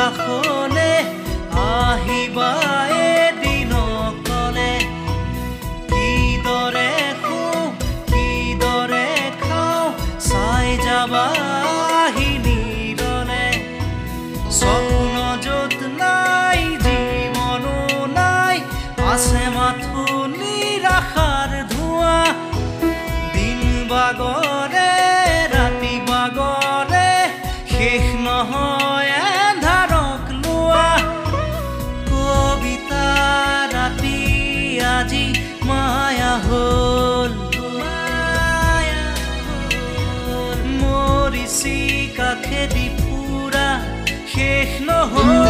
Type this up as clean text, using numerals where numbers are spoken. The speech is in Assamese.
কাষলে আহিবা এদিন অকলে কিদৰে শুওঁ কিদৰে খাওঁ চাই যাবা নিৰলে স্বপ্ন য'ত নাই জীৱনো নাই আছে মাথো নিৰাশাৰ ধোঁৱা দিন বাগৰে ৰাতি বাগৰে শেষ নহয় এন্ধাৰক লোৱা কবিতা ৰাতি আজি মায়া হ'ল মৰিছি কাষেদি ফুৰা শেষ নহয়